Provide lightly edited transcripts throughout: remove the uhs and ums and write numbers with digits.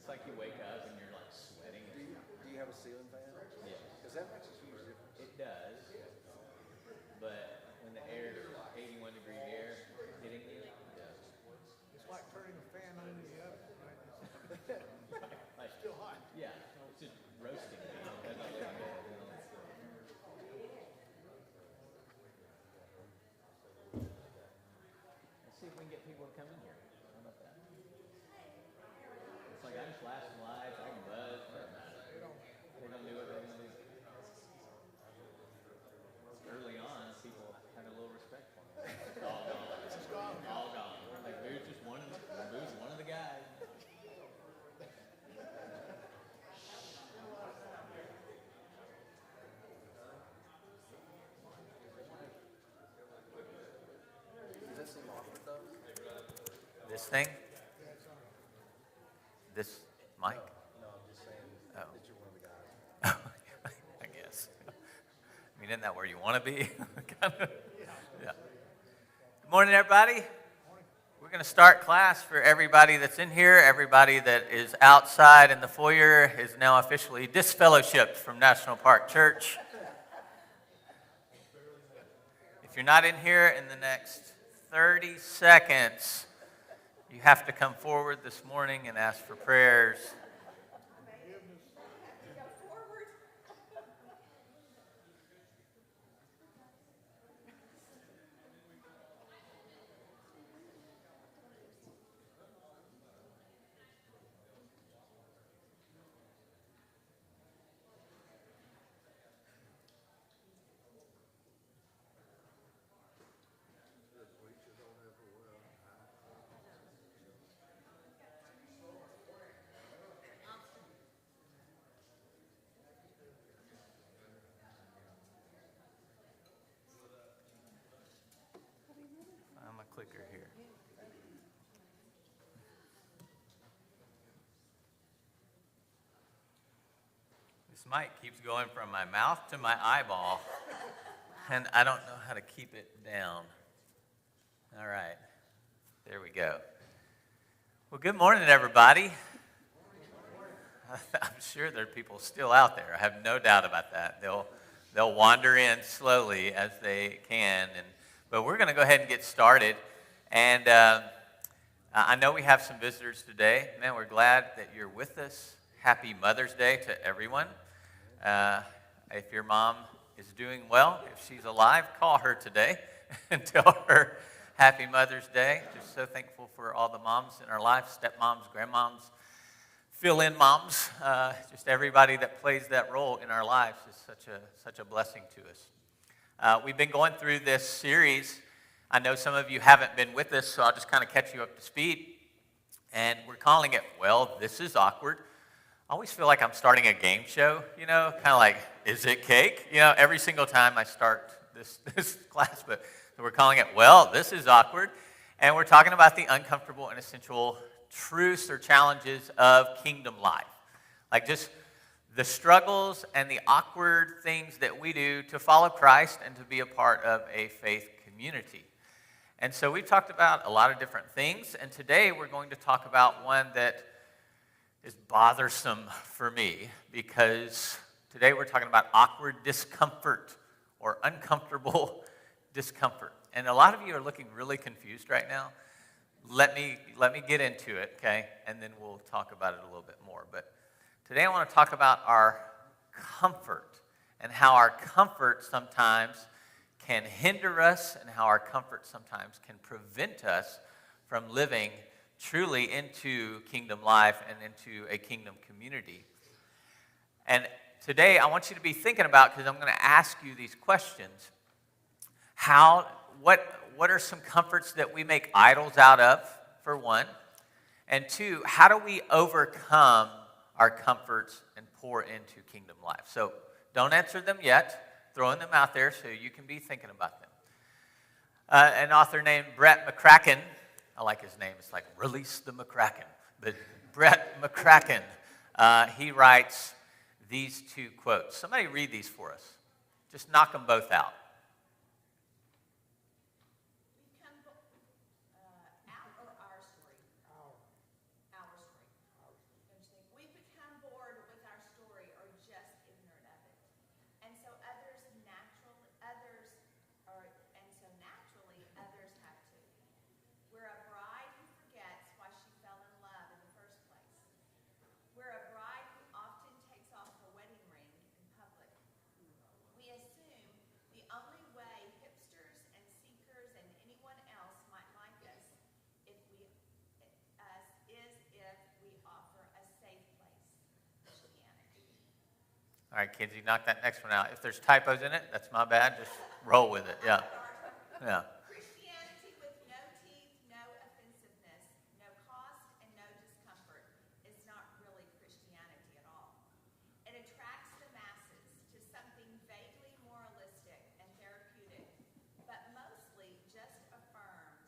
like you wake up and you're like sweating. Do you have a ceiling fan? Yeah. Because that makes a huge difference. It does. But when the air, 81 degree air hitting you, yeah. It's like turning a fan on in the oven, right? Like, Still hot. yeah, it's just roasting me. It doesn't look good. Let's see if we can get people to come in here. How about that? It's like I can flash some lights, I can buzz, doesn't matter. They're gonna do what they're gonna do. Early on, people had a little respect for me. It's all gone. This is gone. All gone. Like Boo's just one of the guys. Does that seem awkward though? This thing? This mic? No, I'm just saying Oh. that you're one of the guys. I guess. I mean, isn't that where you want to be? Kind of. Yeah. Good morning, everybody. We're going to start class for everybody that's in here. Everybody that is outside in the foyer is now officially disfellowshipped from National Park Church. If you're not in here in the next 30 seconds, you have to come forward this morning and ask for prayers. I'm a clicker here. This mic keeps going from my mouth to my eyeball, and I don't know how to keep it down. All right, there we go. Well, good morning, everybody. I'm sure there are people still out there. I have no doubt about that. They'll wander in slowly as they can, but we're going to go ahead and get started. And I know we have some visitors today. Man, we're glad that you're with us. Happy Mother's Day to everyone. If your mom is doing well, if she's alive, call her today and tell her Happy Mother's Day. Just so thankful for all the moms in our life, stepmoms, grandmoms, fill-in moms, just everybody that plays that role in our lives is such a blessing to us. We've been going through this series. I know some of you haven't been with us, so I'll just kind of catch you up to speed. And we're calling it, well, This is Awkward. I always feel like I'm starting a game show, kind of like, is it cake? Every single time I start this class, but we're calling it, well, This is Awkward. And we're talking about the uncomfortable and essential truths or challenges of kingdom life. Like just the struggles and the awkward things that we do to follow Christ and to be a part of a faith community. And so we've talked about a lot of different things, and today we're going to talk about one that is bothersome for me, because today we're talking about awkward discomfort or uncomfortable discomfort. And a lot of you are looking really confused right now. Let me get into it, okay? And then we'll talk about it a little bit more. But today I want to talk about our comfort and how our comfort sometimes can hinder us and how our comfort sometimes can prevent us from living truly into kingdom life and into a kingdom community. And today I want you to be thinking about, because I'm going to ask you these questions, what are some comforts that we make idols out of, for one? And two, how do we overcome our comforts and pour into kingdom life? So don't answer them yet. Throwing them out there so you can be thinking about them. An author named Brett McCracken, I like his name, it's like Release the McCracken. But Brett McCracken, he writes these two quotes. Somebody read these for us. Just knock them both out. All right, kids, you knock that next one out. If there's typos in it, that's my bad. Just roll with it. Yeah. Yeah. Christianity with no teeth, no offensiveness, no cost, and no discomfort is not really Christianity at all. It attracts the masses to something vaguely moralistic and therapeutic, but mostly just affirms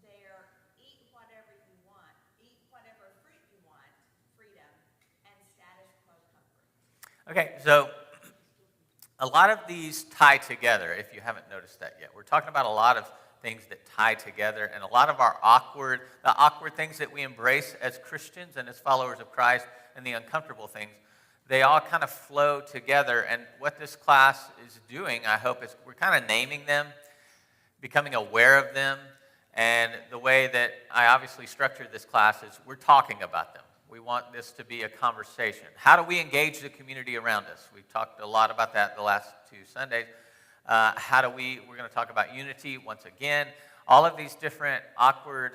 their eat whatever you want, eat whatever fruit you want, freedom, and status quo comfort. Okay, so a lot of these tie together, if you haven't noticed that yet. We're talking about a lot of things that tie together, and a lot of our the awkward things that we embrace as Christians and as followers of Christ, and the uncomfortable things, they all kind of flow together. And what this class is doing, I hope, is we're kind of naming them, becoming aware of them, and the way that I obviously structured this class is we're talking about them. We want this to be a conversation. How do we engage the community around us? We've talked a lot about that the last 2 Sundays. We're going to talk about unity once again. All of these different awkward,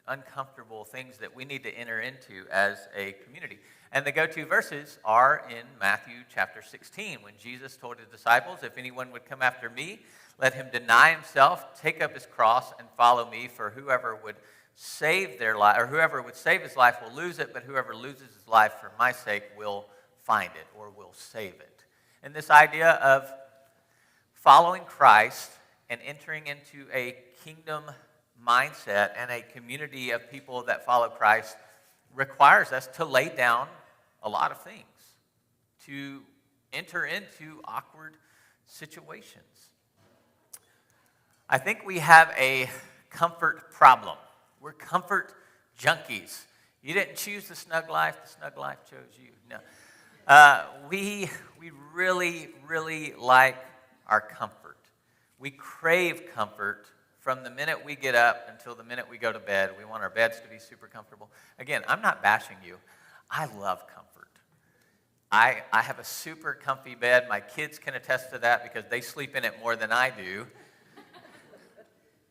uncomfortable things that we need to enter into as a community. And the go-to verses are in Matthew chapter 16, when Jesus told his disciples, if anyone would come after me, let him deny himself, take up his cross, and follow me, for whoever would save their life, or whoever would save his life will lose it, but whoever loses his life for my sake will find it or will save it. And this idea of following Christ and entering into a kingdom mindset and a community of people that follow Christ requires us to lay down a lot of things, to enter into awkward situations. I think we have a comfort problem. We're comfort junkies. You didn't choose the snug life chose you. No. We really, really like our comfort. We crave comfort from the minute we get up until the minute we go to bed. We want our beds to be super comfortable. Again, I'm not bashing you. I love comfort. I have a super comfy bed. My kids can attest to that because they sleep in it more than I do.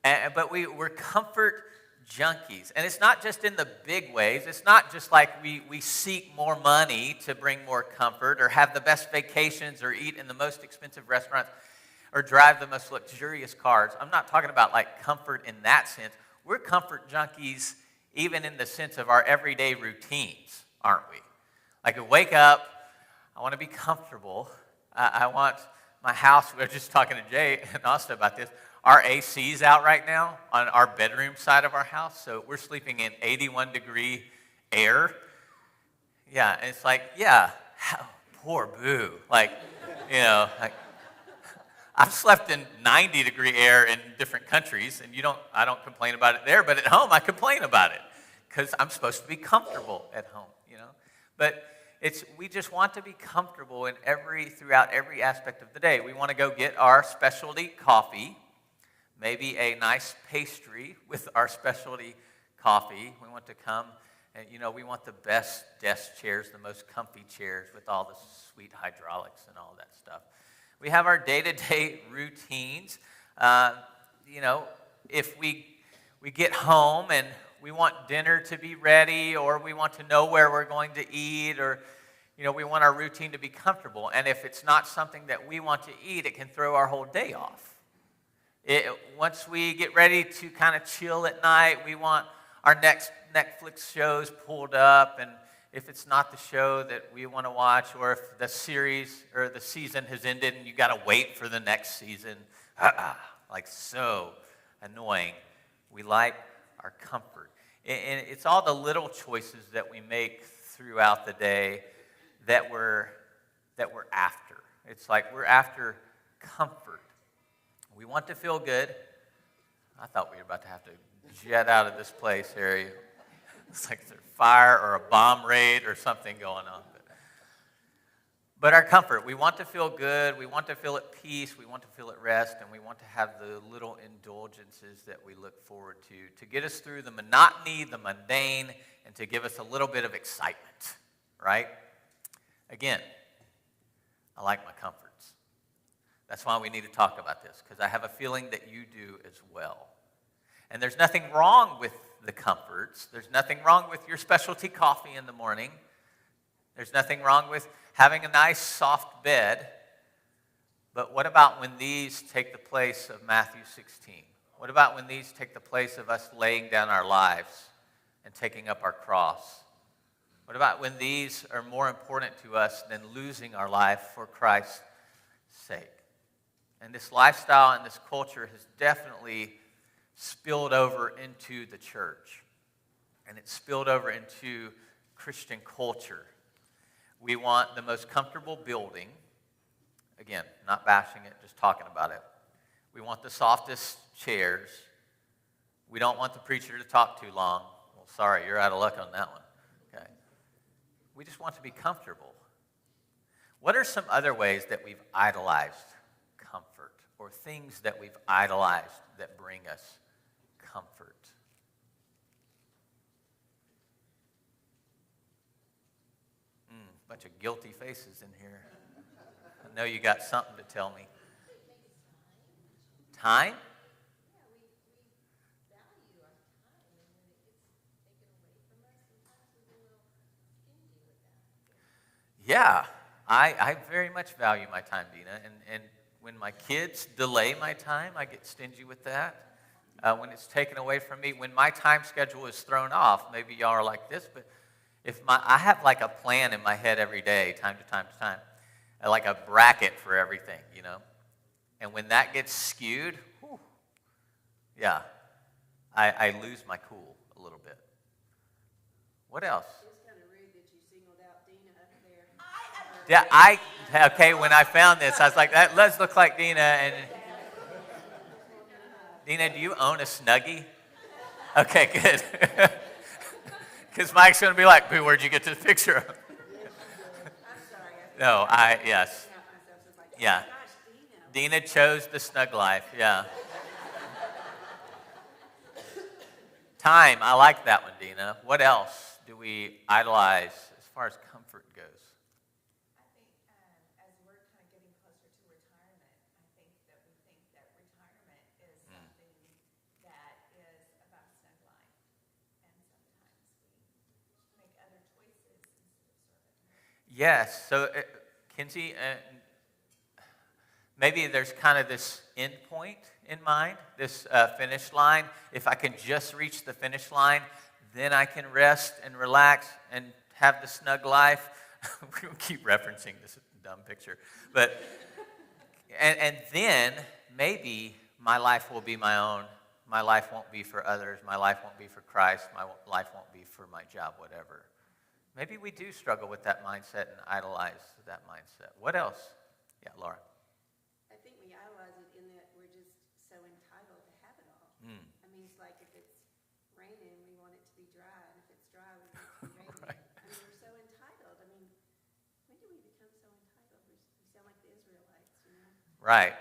But we're comfort junkies. And it's not just in the big ways. It's not just like we seek more money to bring more comfort or have the best vacations or eat in the most expensive restaurants or drive the most luxurious cars. I'm not talking about like comfort in that sense. We're comfort junkies even in the sense of our everyday routines, aren't we? Like I wake up, I want to be comfortable. I want my house, we were just talking to Jay and Asta about this. Our AC's out right now on our bedroom side of our house, so we're sleeping in 81-degree air. Yeah, and it's like, yeah, poor Boo. Like, I've slept in 90-degree air in different countries, and I don't complain about it there, but at home I complain about it because I'm supposed to be comfortable at home, But we just want to be comfortable throughout every aspect of the day. We want to go get our specialty coffee, maybe a nice pastry with our specialty coffee. We want to come and, we want the best desk chairs, the most comfy chairs with all the sweet hydraulics and all that stuff. We have our day-to-day routines. If we get home and we want dinner to be ready, or we want to know where we're going to eat, or we want our routine to be comfortable. And if it's not something that we want to eat, it can throw our whole day off. Once we get ready to kind of chill at night, we want our next Netflix shows pulled up, and if it's not the show that we want to watch, or if the series or the season has ended and you got to wait for the next season, like so annoying. We like our comfort. And it's all the little choices that we make throughout the day that we're after. It's like we're after comfort. We want to feel good. I thought we were about to have to jet out of this place, Harry. It's like there's a fire or a bomb raid or something going on. But our comfort, we want to feel good. We want to feel at peace. We want to feel at rest. And we want to have the little indulgences that we look forward to get us through the monotony, the mundane, and to give us a little bit of excitement, right? Again, I like my comforts. That's why we need to talk about this, because I have a feeling that you do as well. And there's nothing wrong with the comforts. There's nothing wrong with your specialty coffee in the morning. There's nothing wrong with having a nice soft bed. But what about when these take the place of Matthew 16? What about when these take the place of us laying down our lives and taking up our cross? What about when these are more important to us than losing our life for Christ's sake? And this lifestyle and this culture has definitely spilled over into the church. And it's spilled over into Christian culture. We want the most comfortable building. Again, not bashing it, just talking about it. We want the softest chairs. We don't want the preacher to talk too long. Well, sorry, you're out of luck on that one. Okay. We just want to be comfortable. What are some other ways that we've idolized comfort, or things that we've idolized that bring us comfort? Bunch of guilty faces in here. I know you got something to tell me. Time? Yeah, I very much value my time, Dina. And when my kids delay my time, I get stingy with that. When it's taken away from me, when my time schedule is thrown off, maybe y'all are like this, but I have like a plan in my head every day, time to time, like a bracket for everything, you know. And when that gets skewed, whew, yeah, I lose my cool a little bit. What else? It's kind of rude that you singled out Dina up there. Yeah, okay, when I found this, I was like, that does look like Dina. And Dina, do you own a Snuggie? Okay, good. Because Mike's going to be like, where'd you get this picture of? I'm sorry. No, yes. Myself was like, Yeah. oh gosh, Dina. Dina chose the snug life, yeah. Time, I like that one, Dina. What else do we idolize as far as comfort goes? I think as we're kind of getting closer to retirement, I think that we think that retirement is something that is about a snug life. And sometimes we make other choices instead of serving. Yes, so Kinsey, maybe there's kind of this end point in mind, this finish line. If I can just reach the finish line, then I can rest and relax and have the snug life. We'll keep referencing this dumb picture. But and then maybe my life will be my own. My life won't be for others. My life won't be for Christ. My life won't be for my job, whatever. Maybe we do struggle with that mindset and idolize that mindset. What else? Yeah, Laura. I think we idolize it in that we're just so entitled to have it all. I mean, it's like if it's raining, we want it to be dry, and if it's dry, we want it to be raining. Right. I mean, we're so entitled. I mean, when do we become so entitled? We sound like the Israelites, you know? Right.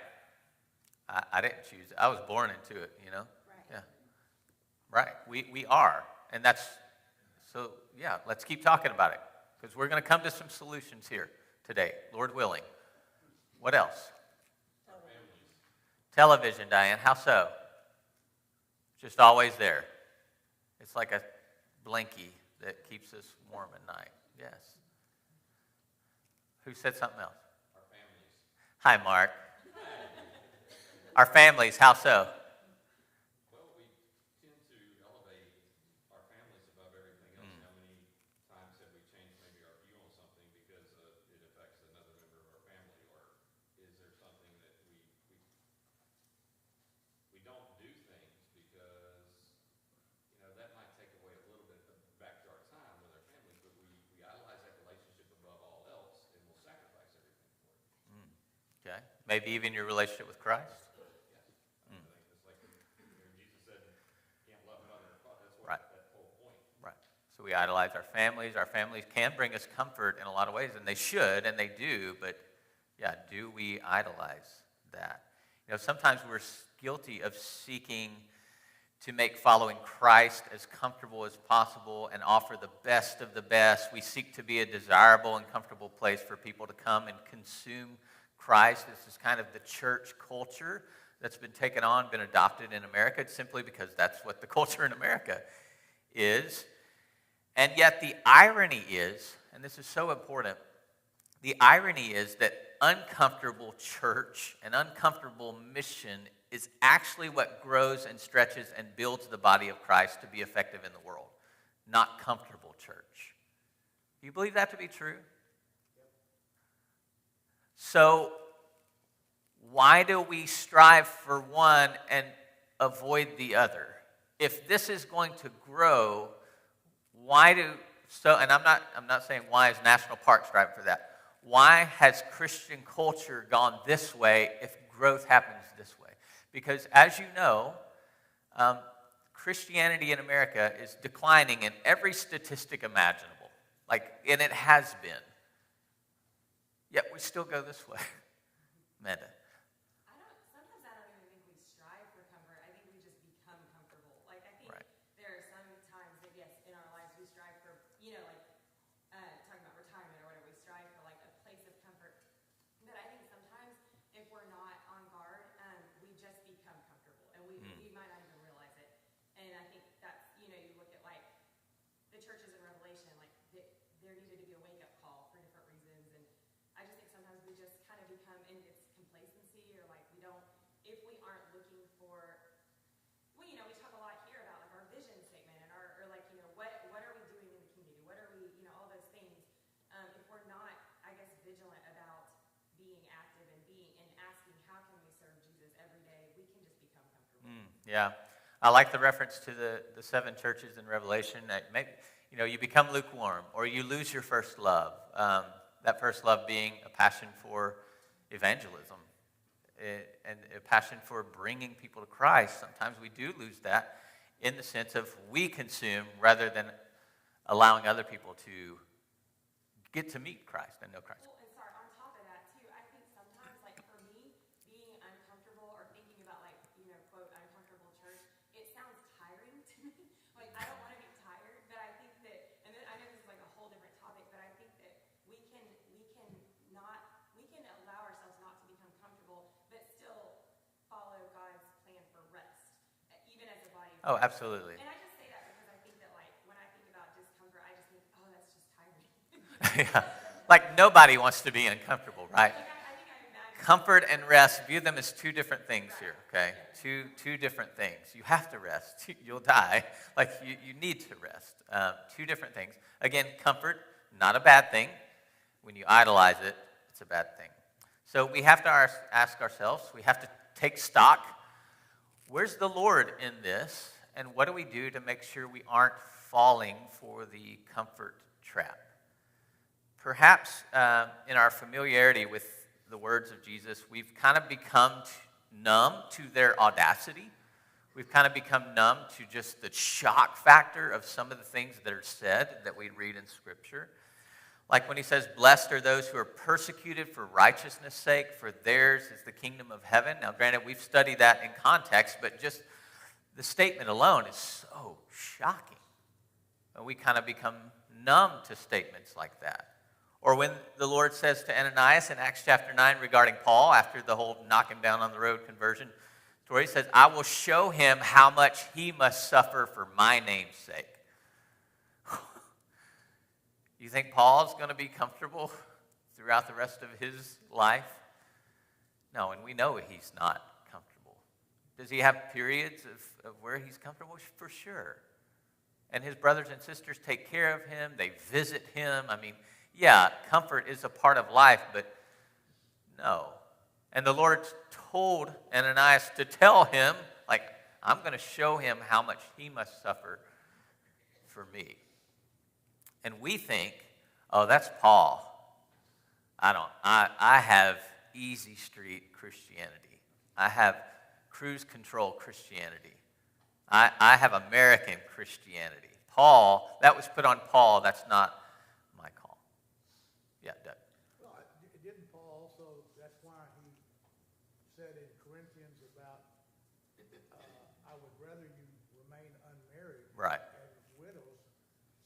I didn't choose it. I was born into it, you know? Right. Yeah. Right. We are. And that's, so yeah, let's keep talking about it. Because we're going to come to some solutions here today, Lord willing. What else? Television, Diane. How so? Just always there. It's like a blankie that keeps us warm at night. Yes. Who said something else? Our families. Hi, Mark. Our families, how so? Well, we tend to elevate our families above everything else. How many times have we changed maybe our view on something because it affects another member of our family? Or is there something that we don't do things because, you know, that might take away a little bit back to our time with our families, but we idolize that relationship above all else and we'll sacrifice everything for it. Okay. Maybe even your relationship with Christ? It's like Jesus said, can't love another. That's what Right. that whole point. Right. So we idolize our families. Our families can bring us comfort in a lot of ways, and they should, and they do, but yeah, do we idolize that? You know, sometimes we're guilty of seeking to make following Christ as comfortable as possible and offer the best of the best. We seek to be a desirable and comfortable place for people to come and consume Christ. This is kind of the church culture that's been taken on, been adopted in America, simply because that's what the culture in America is. And yet the irony is and this is so important, the irony is that uncomfortable church and uncomfortable mission is actually what grows and stretches and builds the body of Christ to be effective in the world, not comfortable church. Do you believe that to be true? So, why do we strive for one and avoid the other? If this is going to grow, and I'm not saying why is National Park striving for that. Why has Christian culture gone this way if growth happens this way? Because as you know, Christianity in America is declining in every statistic imaginable. And it has been. Yet we still go this way. Amanda. Sometimes I don't even think we strive for comfort. I think we just become comfortable. I think Right. there are some times that, yes, in our lives we strive for, talking about retirement or whatever, we strive for a place of comfort. But I think sometimes if we're not on guard, we just become comfortable and we might not even realize it. And I think that's, you look at the churches in Revelation, there needed to be a wake-up call for different reasons. And I just think sometimes we just kind of become, and it's complacency, or we don't, if we aren't looking for, we talk a lot here about our vision statement and what are we doing in the community? What are we, all those things. If we're not, I guess, vigilant about being active and asking how can we serve Jesus every day, we can just become comfortable. Yeah. I like the reference to the 7 churches in Revelation. You become lukewarm, or you lose your first love. That first love being a passion for evangelism and a passion for bringing people to Christ. Sometimes we do lose that in the sense of we consume rather than allowing other people to get to meet Christ and know Christ. Well, and sorry, on top of that too, I think sometimes, for me, being uncomfortable or thinking about quote, uncomfortable church, it sounds tiring to me. I don't want to be tired, but I think that, and then I know this is a whole different topic, but I think that we can allow ourselves not to become comfortable, but still follow God's plan for rest, even as a body of Oh, Christ. absolutely. And I just say that because I think that when I think about discomfort, I just think, oh, that's just tiring. Yeah. Nobody wants to be uncomfortable, right? I think I imagine. Comfort and rest, view them as 2 different things here, okay? Two different things. You have to rest. You'll die. You need to rest. 2 different things. Again, comfort, not a bad thing. When you idolize it, it's a bad thing. So we have to ask ourselves, we have to take stock. Where's the Lord in this? And what do we do to make sure we aren't falling for the comfort trap? Perhaps in our familiarity with the words of Jesus, we've kind of become numb to their audacity. We've kind of become numb to just the shock factor of some of the things that are said that we read in Scripture. When he says, blessed are those who are persecuted for righteousness' sake, for theirs is the kingdom of heaven. Now, granted, we've studied that in context, but just the statement alone is so shocking. And we kind of become numb to statements like that. Or when the Lord says to Ananias in Acts chapter 9 regarding Paul, after the whole knock him down on the road conversion story, he says, I will show him how much he must suffer for my name's sake. You think Paul's going to be comfortable throughout the rest of his life? No, and we know he's not comfortable. Does he have periods of where he's comfortable? For sure. And his brothers and sisters take care of him. They visit him. Yeah, comfort is a part of life, but no. And the Lord told Ananias to tell him, I'm going to show him how much he must suffer for me. And we think, oh, that's Paul. I have easy street Christianity. I have cruise control Christianity. I have American Christianity. Paul, that was put on Paul. That's not my call. Yeah, Doug. Well, didn't Paul also, that's why he said in Corinthians about, I would rather you remain unmarried. Right. And widows,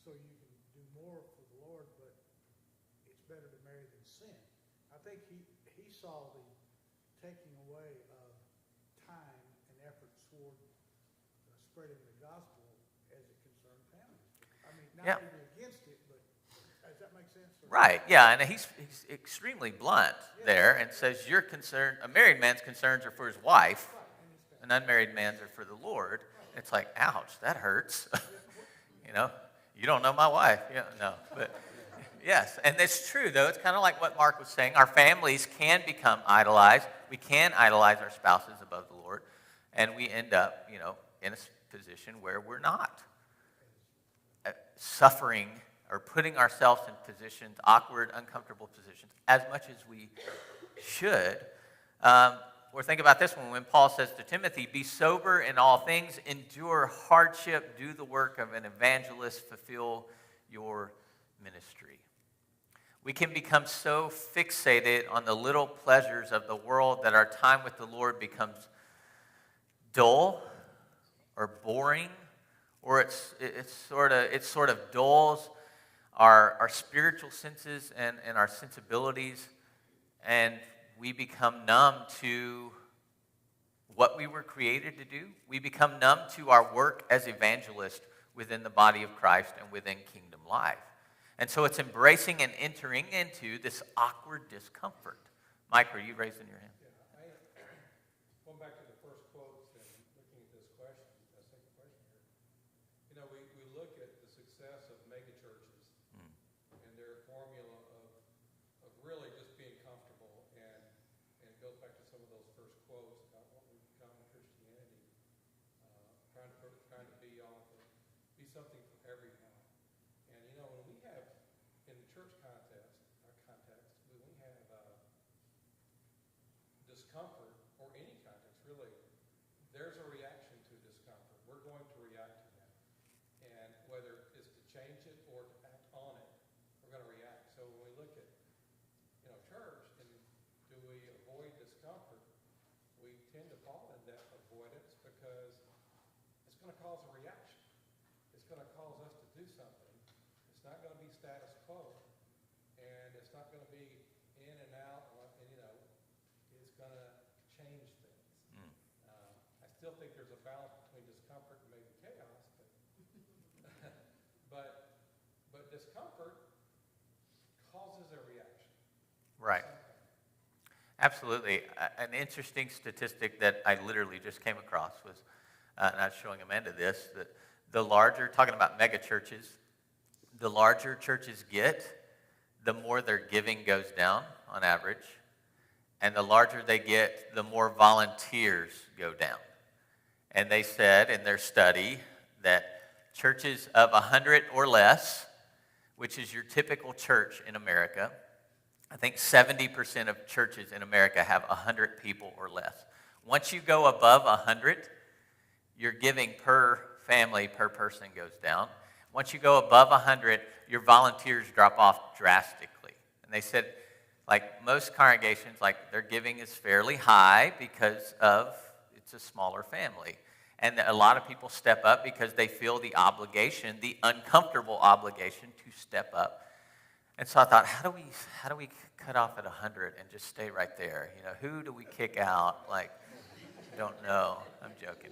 so you can do more for the Lord, but it's better to marry than sin. I think he saw the taking away of time and effort toward spreading the gospel as it concerned families. Not Yeah. even against it, but does that make sense? Right, yeah, and he's extremely blunt there and says you're concerned, a married man's concerns are for his wife, an unmarried man's are for the Lord. It's like, ouch, that hurts. You know, you don't know my wife. Yeah, no, but yes, and it's true, though. It's kind of like what Mark was saying. Our families can become idolized. We can idolize our spouses above the Lord, and we end up, you know, in a position where we're not suffering or putting ourselves in positions, awkward, uncomfortable positions, as much as we should. Or think about this one when Paul says to Timothy, be sober in all things, endure hardship, do the work of an evangelist, fulfill your ministry. We can become so fixated on the little pleasures of the world that our time with the Lord becomes dull or boring, or it sort of dulls our spiritual senses and our sensibilities, and we become numb to what we were created to do. We become numb to our work as evangelists within the body of Christ and within kingdom life. And so it's embracing and entering into this awkward discomfort. Mike, are you raising your hand? Yeah, going back to the first quotes and looking at this question, the second question here. You know, we look at the success of mega churches and their formula of really just being comfortable, and it goes back to some of those first quotes about what we become in Christianity, trying to be something for everyone. And you know, when we have in the church context, when we have discomfort, or any context really, there's a reaction to discomfort. We're going to react to that. And whether it's to change it or to act on it, we're going to react. So when we look at, you know, church, and do we avoid discomfort, we tend to fall in that avoidance because it's going to cause a reaction. It's going to cause us to do something. It's not going to be status quo. And it's not going to be in and out, and you know, it's going to change things. I still think there's a balance between discomfort and maybe chaos, but discomfort causes a reaction. Right. Absolutely. An interesting statistic that I literally just came across was, and I was showing Amanda this, that the larger, talking about mega churches, the larger churches get, the more their giving goes down on average. And the larger they get, the more volunteers go down. And they said in their study that churches of 100 or less, which is your typical church in America, I think 70% of churches in America have 100 people or less. Once you go above 100, your giving per family, per person goes down. Once you go above 100, your volunteers drop off drastically. And they said, like most congregations, like their giving is fairly high because of it's a smaller family. And a lot of people step up because they feel the obligation, the uncomfortable obligation to step up. And so I thought, how do we cut off at 100 and just stay right there? You know, who do we kick out? Like, don't know. I'm joking.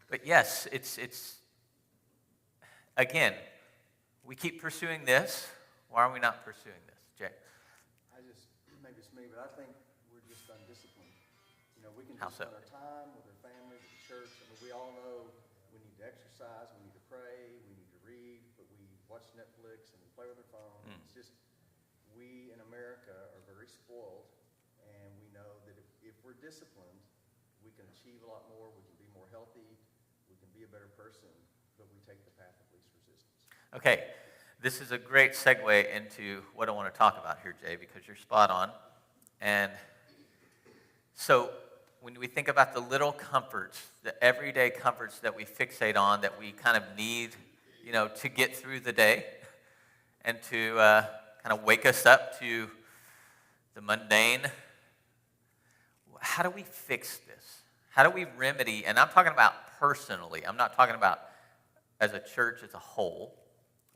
But yes, it's again, we keep pursuing this. Why are we not pursuing this, Jay? Maybe it's me, but I think we're just undisciplined. You know, we can How just so? spend our time with our family, with the church. I mean, we all know we need to exercise, we need to pray, we need to read, but we watch Netflix and play with our phone. It's just, we in America are very spoiled, and we know that if we're disciplined, we can achieve a lot more, we can be more healthy, we can be a better person, but we take the path of least resistance. Okay, this is a great segue into what I want to talk about here, Jay, because you're spot on. And so when we think about the little comforts, the everyday comforts that we fixate on, that we kind of need, you know, to get through the day and to kind of wake us up to the mundane, how do we fix this? How do we remedy? And I'm talking about personally. I'm not talking about as a church as a whole.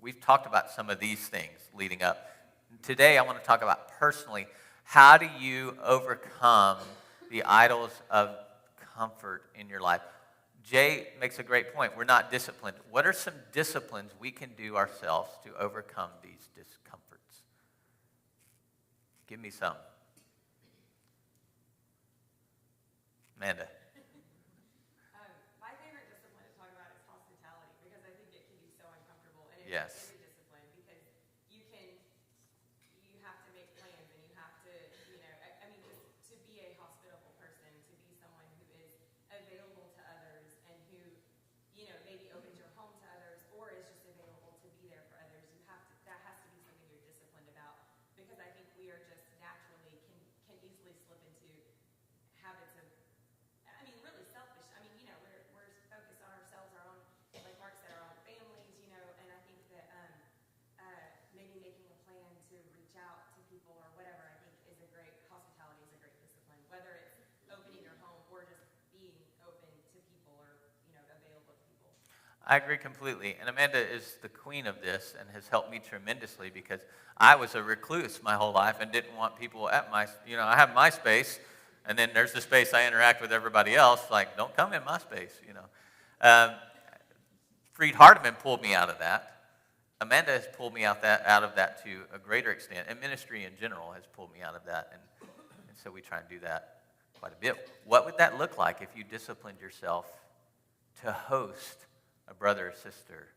We've talked about some of these things leading up. Today, I want to talk about personally, how do you overcome the idols of comfort in your life? Jay makes a great point. We're not disciplined. What are some disciplines we can do ourselves to overcome these discomforts? Give me some. Amanda. My favorite discipline to talk about is hospitality, because I think it can be so uncomfortable, and Yes. it's a discipline, because you have to make plans, and you have to, I mean, just to be a hospitable person, to be someone who is available to others, and who, maybe opens your home to others, or is just available to be there for others, that has to be something you're disciplined about, because I think we are just naturally, can easily slip into habits of, I mean, really selfish. I mean, we're focused on ourselves, our own, like Mark said, our own families, and I think that maybe making a plan to reach out to people or whatever, I think hospitality is a great discipline, whether it's opening your home or just being open to people or, available to people. I agree completely. And Amanda is the queen of this and has helped me tremendously because I was a recluse my whole life and didn't want people at my, I have my space, and then there's the space I interact with everybody else. Like, don't come in my space, Freed Hardeman pulled me out of that. Amanda has pulled me out of that to a greater extent, and ministry in general has pulled me out of that, and so we try and do that quite a bit. What would that look like if you disciplined yourself to host a brother or sister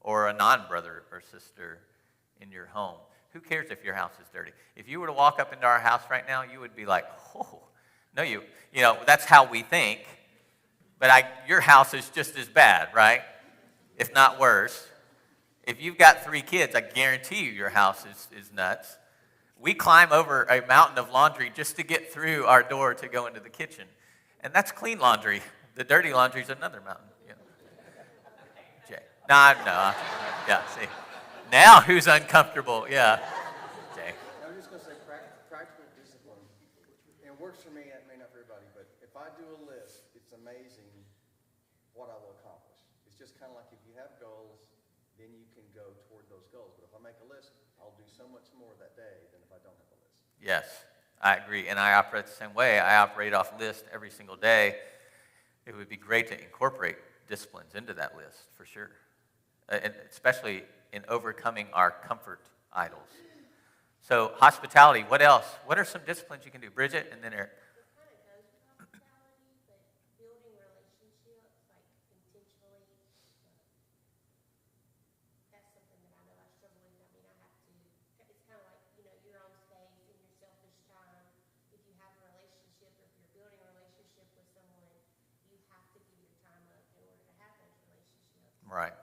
or a non-brother or sister in your home? Who cares if your house is dirty? If you were to walk up into our house right now, you would be like, oh, no, that's how we think, but your house is just as bad, right? If not worse. If you've got 3 kids, I guarantee you your house is nuts. We climb over a mountain of laundry just to get through our door to go into the kitchen. And that's clean laundry. The dirty laundry is another mountain. Jay. No. Yeah, see. Now who's uncomfortable? Yeah. Jay. I'm just going to say practical discipline. It works for me, it may not for everybody, but if I do a list, it's amazing what I will accomplish. It's just kind of like if you have goals, then you can go toward those goals. But if I make a list, I'll do so much more that day than if I don't have a list. Yes, I agree. And I operate the same way. I operate off list every single day. It would be great to incorporate disciplines into that list, for sure. And especially in overcoming our comfort idols. So hospitality, what else? What are some disciplines you can do? Bridget, and then Eric. It kind of goes with hospitality, but building relationships, like intentionally, that's something that I know I struggle with. I mean, I have to, it's kind of like, your own space and your selfish time. If you have a relationship, or if you're building a relationship with someone, you have to give your time up in order to have those relationships. Right.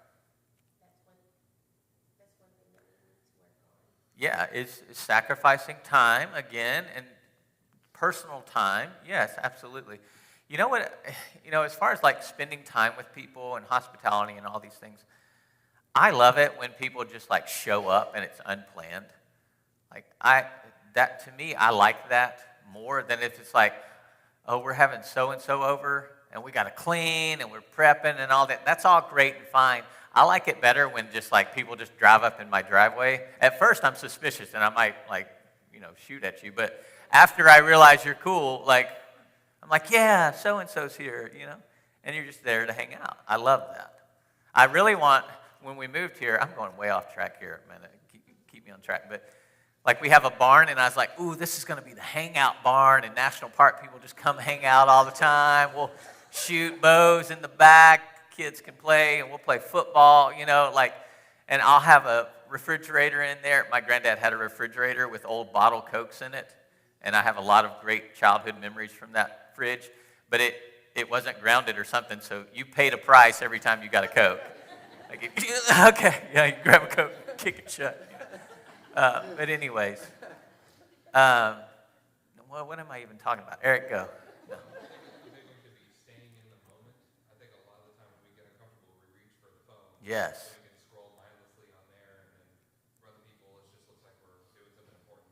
That's one thing that we need to work on. Yeah, it's sacrificing time again, and personal time. Yes, absolutely. You know what? As far as like spending time with people and hospitality and all these things, I love it when people just like show up and it's unplanned. Like to me, I like that more than if it's like, oh, we're having so and so over and we got to clean and we're prepping and all that. That's all great and fine. I like it better when just like people just drive up in my driveway. At first, I'm suspicious and I might shoot at you. But after I realize you're cool, I'm like, yeah, so and so's here, and you're just there to hang out. I love that. I really want, when we moved here, I'm going way off track here, man. Keep me on track. But like we have a barn, and I was like, ooh, this is going to be the hangout barn in National Park. People just come hang out all the time. We'll shoot bows in the back. Kids can play, and we'll play football, and I'll have a refrigerator in there. My granddad had a refrigerator with old bottle Cokes in it, and I have a lot of great childhood memories from that fridge, but it wasn't grounded or something, so you paid a price every time you got a Coke. Okay, yeah, you grab a Coke, kick it shut. But anyways, what am I even talking about? Eric, go. I think we could be staying in the moment. I think a lot of the time when we get uncomfortable, we reach for the phone. Yes. We can scroll mindlessly on there, and then for other people, it just looks like we're doing something important.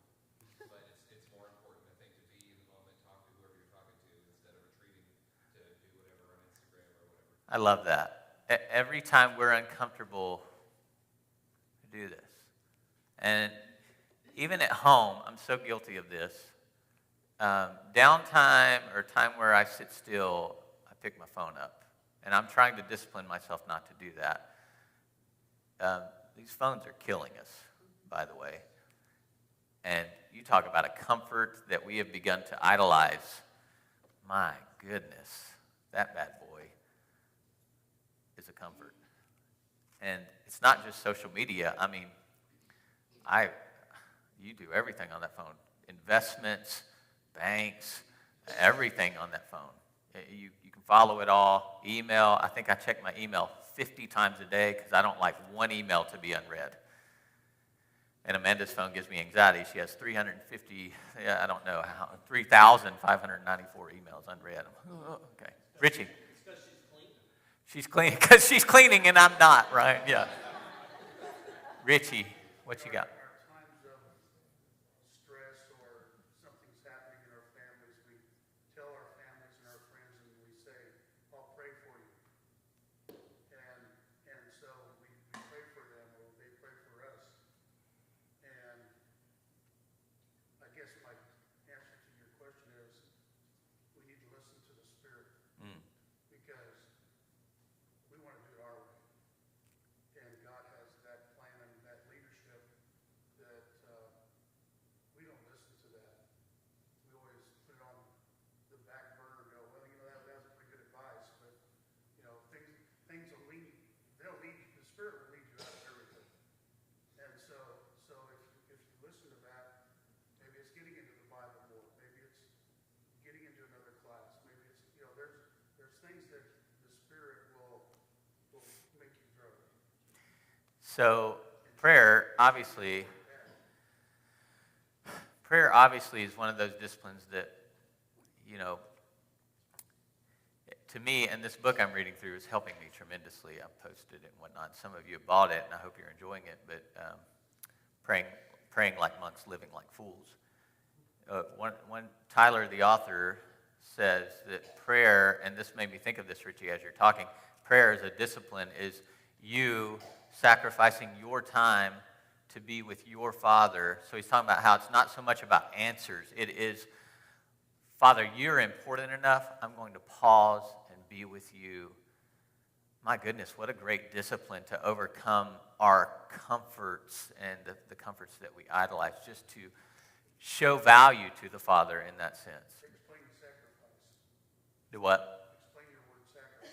But it's more important, I think, to be in the moment, talk to whoever you're talking to, instead of retreating to do whatever on Instagram or whatever. I love that. Every time we're uncomfortable, we do this. And even at home, I'm so guilty of this. Downtime or time where I sit still, I pick my phone up. And I'm trying to discipline myself not to do that. These phones are killing us, by the way. And you talk about a comfort that we have begun to idolize. My goodness, that bad boy is a comfort. And it's not just social media. I mean, you do everything on that phone. Investments, banks, everything on that phone. You can follow it all. Email, I think I check my email 50 times a day because I don't like one email to be unread. And Amanda's phone gives me anxiety. She has 3,594 emails unread. Okay. Richie. It's because she's cleaning. She's cleaning because she's cleaning and I'm not, right? Yeah. Richie, what you got? Our times of stress or something's happening in our families, we tell our families and our friends and we say, I'll pray for you. And so we pray for them or they pray for us. And I guess my answer to your question is we need to listen to the Spirit because we want to do it our way. And God has that plan and that leadership that we don't listen to that. We always put it on the back burner and go, well, that was pretty good advice, but things will lead. They'll lead. The Spirit will lead you out of everything. And so if you listen to that, maybe it's getting into the Bible more. Maybe it's getting into another class. Maybe it's there's things that the Spirit will make you grow. So prayer obviously is one of those disciplines that, to me, and this book I'm reading through is helping me tremendously. I've posted it and whatnot. Some of you have bought it, and I hope you're enjoying it. But praying like monks, living like fools. One Tyler, the author, says that prayer, and this made me think of this, Richie, as you're talking. Prayer as a discipline is you sacrificing your time to be with your Father. So he's talking about how it's not so much about answers. It is, Father, you're important enough. I'm going to pause and be with you. My goodness, what a great discipline to overcome our comforts and the comforts that we idolize, just to show value to the Father in that sense. Explain sacrifice. Do what? Explain your word sacrifice.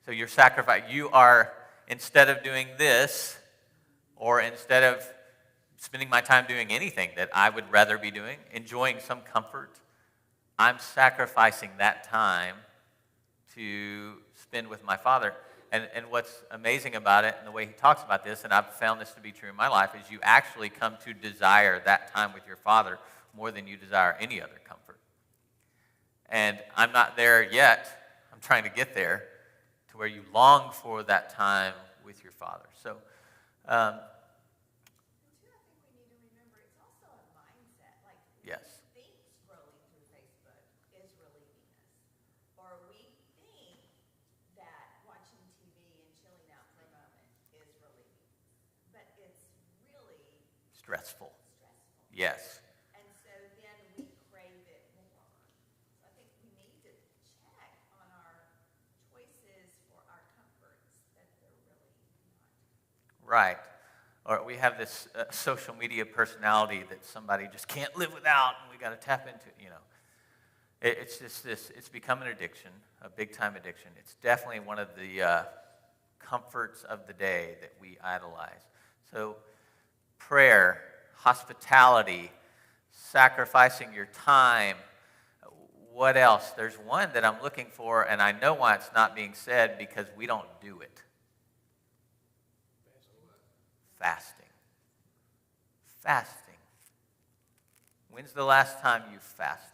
So your sacrifice, you are, instead of doing this, or instead of spending my time doing anything that I would rather be doing, enjoying some comfort, I'm sacrificing that time to spend with my Father. And what's amazing about it, and the way he talks about this, and I've found this to be true in my life, is you actually come to desire that time with your Father more than you desire any other comfort. And I'm not there yet. I'm trying to get there to where you long for that time with your Father. So, And two, I think we need to remember it's also a mindset. Like, yes. we think scrolling through Facebook is relieving us, or we think that watching TV and chilling out for a moment is relieving us, but it's really Stressful. stressful. Yes. And so then we crave it more. So I think we need to check on our choices for our comforts that they're really not. Right. Or we have this social media personality that somebody just can't live without, and we got to tap into, It's just this, it's become an addiction, a big-time addiction. It's definitely one of the comforts of the day that we idolize. So prayer, hospitality, sacrificing your time. What else? There's one that I'm looking for, and I know why it's not being said, because we don't do it. Fasting. Fasting. When's the last time you fasted?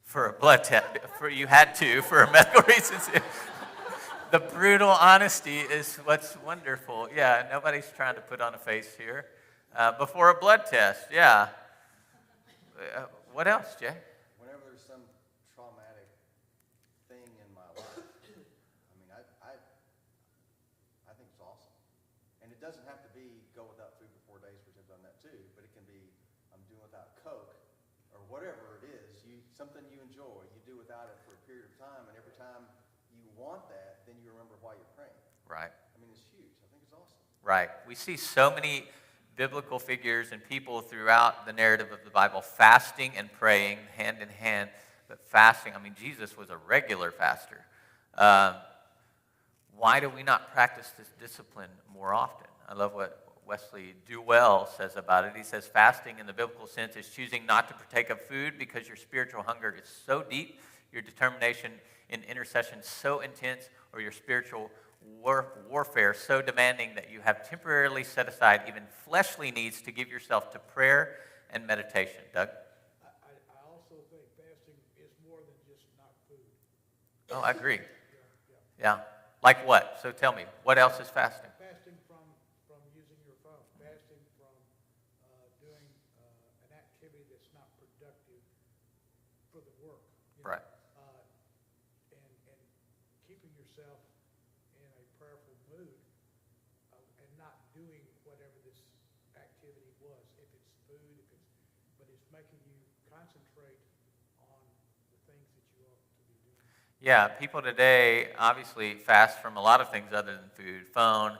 For a blood test. You had to, for medical reasons. The brutal honesty is what's wonderful. Yeah, nobody's trying to put on a face here. Before a blood test, yeah. What else, Jay? Whenever there's some traumatic thing in my life, I think it's awesome. And it doesn't have to be go without food for 4 days, which I've done that too, but it can be I'm doing without Coke or whatever it is, something you enjoy. You do without it for a period of time, and every time you want that, then you remember why you're praying. Right. I mean, it's huge. I think it's awesome. Right. We see so many biblical figures and people throughout the narrative of the Bible fasting and praying hand in hand. But fasting, I mean, Jesus was a regular faster. Why do we not practice this discipline more often? I love what Wesley Duell says about it. He says, fasting in the biblical sense is choosing not to partake of food because your spiritual hunger is so deep, your determination in intercession so intense, or your spiritual warfare so demanding that you have temporarily set aside even fleshly needs to give yourself to prayer and meditation. Doug? I also think fasting is more than just not food. Oh, I agree. Yeah. Yeah. Like what? So tell me, what else is fasting? Fasting from using your phone, fasting from doing an activity that's not productive for the work. Right. And keeping yourself in a prayerful mood and not doing whatever this activity was. If it's food, but it's making you concentrate on the things that you ought to be doing. Yeah, people today obviously fast from a lot of things other than food. Phone,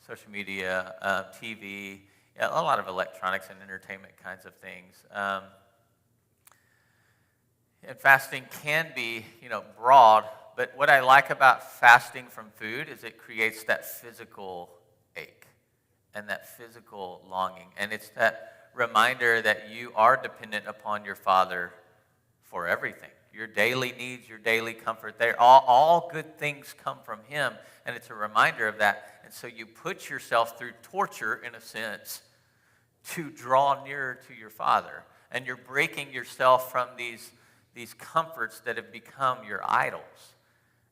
social media, TV, yeah, a lot of electronics and entertainment kinds of things. And fasting can be, broad, but what I like about fasting from food is it creates that physical ache and that physical longing. And it's that reminder that you are dependent upon your Father for everything. Your daily needs, your daily comfort, all good things come from Him, and it's a reminder of that. And so you put yourself through torture, in a sense, to draw nearer to your Father. And you're breaking yourself from these comforts that have become your idols.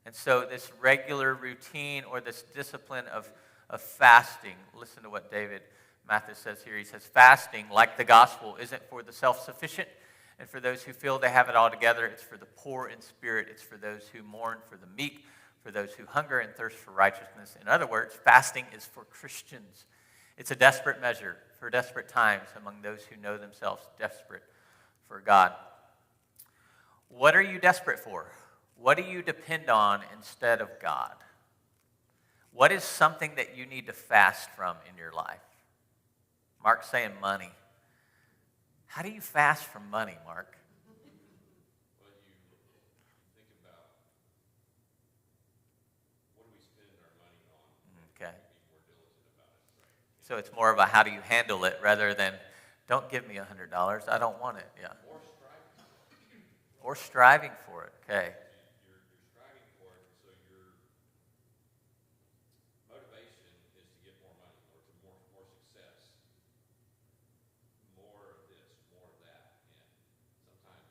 And so this regular routine or this discipline of fasting, listen to what David Mathis says here. He says, fasting, like the gospel, isn't for the self-sufficient and for those who feel they have it all together. It's for the poor in spirit. It's for those who mourn, for the meek, for those who hunger and thirst for righteousness. In other words, fasting is for Christians. It's a desperate measure for desperate times among those who know themselves desperate for God. What are you desperate for? What do you depend on instead of God? What is something that you need to fast from in your life? Mark's saying money. How do you fast from money, Mark? Well, you think about what do we spend our money on? Okay. Be more diligent about it, right? So it's more about how do you handle it rather than, don't give me $100, I don't want it. Yeah. Or striving for it. Okay. You're striving for it, so your motivation is to get more money or to more success, more of this, more of that, and sometimes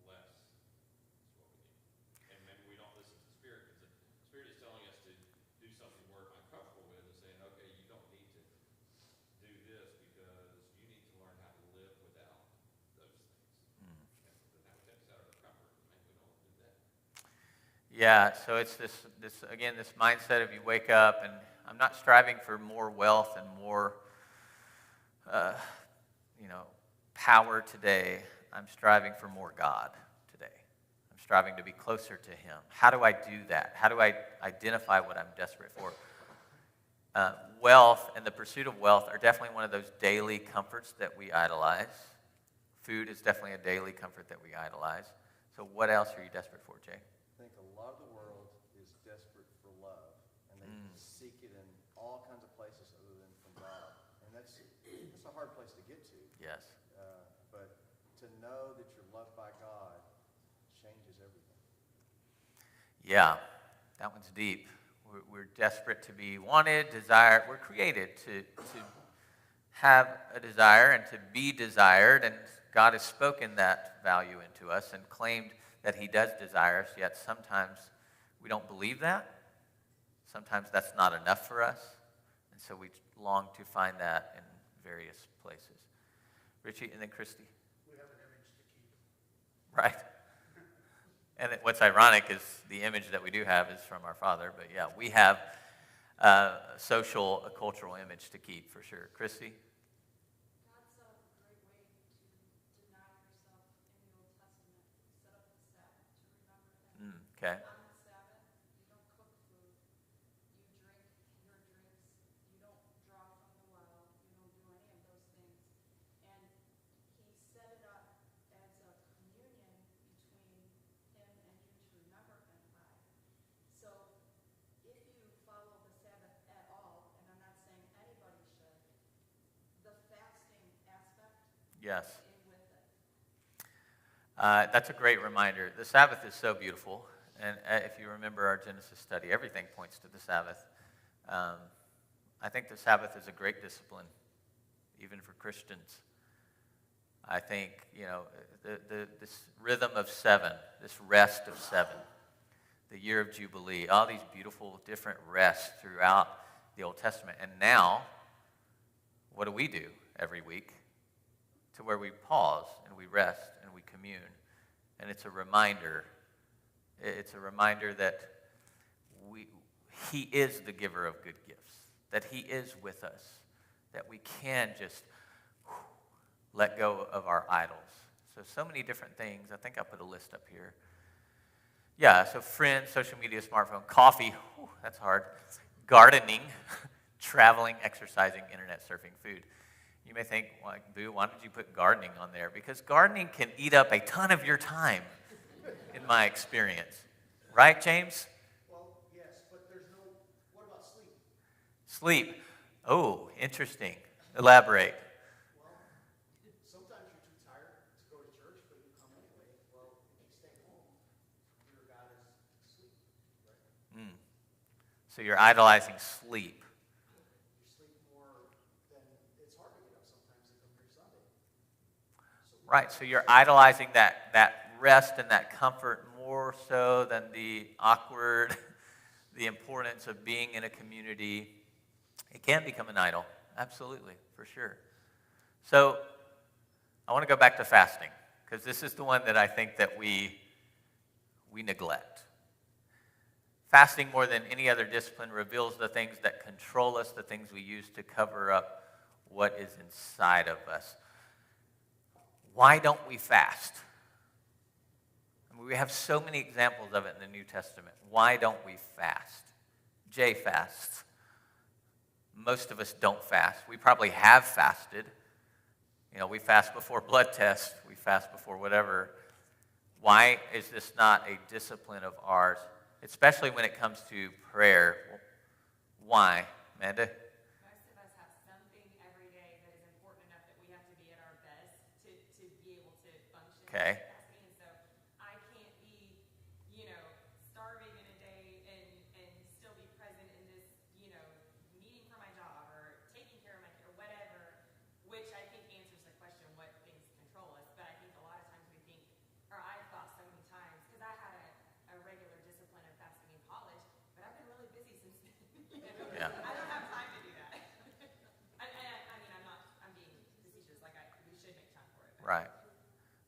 less is what we need. And maybe we don't listen to the Spirit because the Spirit is telling us to do something we're uncomfortable with and saying, okay, you don't need to do this because you need to learn how to live without those things. And then that takes us out of our comfort. Maybe we don't do that. Yeah, so it's this mindset of you wake up and I'm not striving for more wealth and more, power today. I'm striving for more God today. I'm striving to be closer to Him. How do I do that? How do I identify what I'm desperate for? Wealth and the pursuit of wealth are definitely one of those daily comforts that we idolize. Food is definitely a daily comfort that we idolize. So what else are you desperate for, Jay? I think a lot of the world is desperate for love, and they seek it in all kinds of places other than from God. And that's a hard place to get to. Yes. But to know that you're loved by God changes everything. Yeah, that one's deep. We're desperate to be wanted, desired. We're created to have a desire and to be desired, and God has spoken that value into us and claimed that He does desire us, yet sometimes we don't believe that. Sometimes that's not enough for us, and so we long to find that in various places. Richie, and then Christy. We have an image to keep. Right. And what's ironic is the image that we do have is from our Father, but yeah, we have a cultural image to keep for sure. Christy? God's a great way to deny yourself in the Old Testament. Set up the Sabbath to remember Him. Okay. On the Sabbath, you don't cook food. You drink your drinks. You don't draw from the well. You Yes. in with it. That's a great reminder. The Sabbath is so beautiful. And if you remember our Genesis study, everything points to the Sabbath. I think the Sabbath is a great discipline, even for Christians. I think, this rhythm of 7, this rest of 7, the year of Jubilee, all these beautiful different rests throughout the Old Testament. And now, what do we do every week? To where we pause and we rest and we commune. And it's a reminder. It's a reminder that He is the giver of good gifts, that He is with us, that we can just let go of our idols. So many different things. I think I put a list up here. Yeah, so friends, social media, smartphone, coffee, that's hard, gardening, traveling, exercising, internet surfing, food. You may think, like, Boo, why did you put gardening on there? Because gardening can eat up a ton of your time, in my experience. Right, James? Well, yes, but what about sleep? Sleep. Oh, interesting. Elaborate. Well, sometimes you're too tired to go to church, but you come anyway. Well, if you stay home, your God is asleep, right? So you're idolizing sleep. You sleep more than, it's hard to get up sometimes to come here Sunday. Right, so you're idolizing that rest and that comfort more so than the awkward, the importance of being in a community. It can become an idol, absolutely, for sure. So I want to go back to fasting, because this is the one that I think that we neglect. Fasting, more than any other discipline, reveals the things that control us, the things we use to cover up what is inside of us. Why don't we fast? I mean, we have so many examples of it in the New Testament. Why don't we fast? Jay fasts. Most of us don't fast. We probably have fasted. We fast before blood tests. We fast before whatever. Why is this not a discipline of ours, especially when it comes to prayer? Why, Amanda? Most of us have something every day that is important enough that we have to be at our best to be able to function. Okay. Fasting. And so I can't be, starving in a day and still be present in this, meeting for my job or taking care of my kid or whatever, which I think answers the question, what things control us. But I think a lot of times we think, or I've thought so many times, because I had a regular discipline of fasting in college, but I've been really busy since then. Yeah. I don't have time to do that. I'm being facetious, we should make time for it. Right.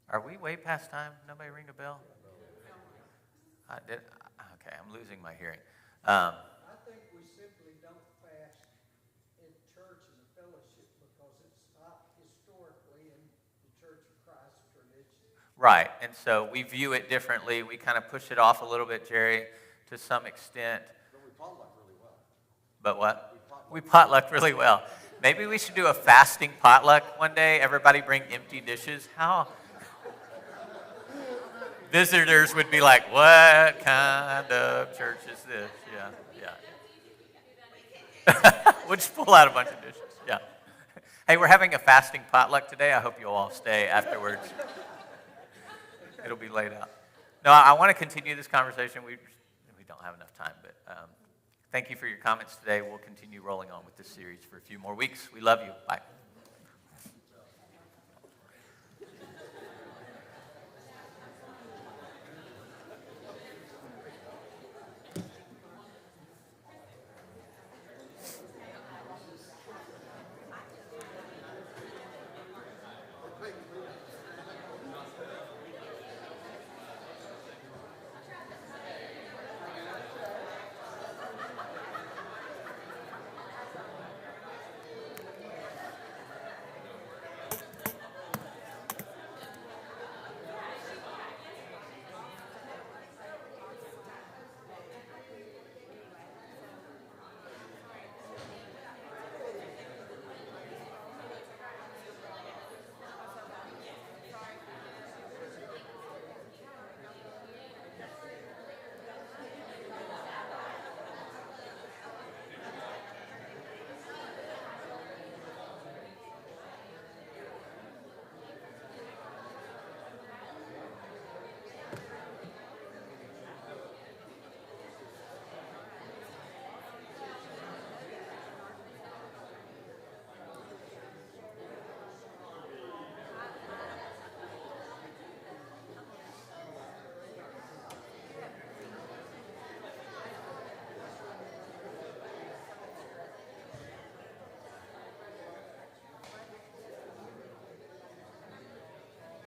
Are we way past time? Nobody ring a bell? I did. Okay, I'm losing my hearing. I think we simply don't fast in church and the fellowship because it's not historically in the Church of Christ tradition. Right, and so we view it differently. We kind of push it off a little bit, Jerry, to some extent. But we potluck really well. But what? We potluck really well. Maybe we should do a fasting potluck one day. Everybody bring empty dishes. How? Visitors would be like, what kind of church is this? Yeah. We'll just pull out a bunch of dishes. Yeah. Hey, we're having a fasting potluck today. I hope you'll all stay afterwards. It'll be laid out. No, I want to continue this conversation. We don't have enough time, but thank you for your comments today. We'll continue rolling on with this series for a few more weeks. We love you. Bye.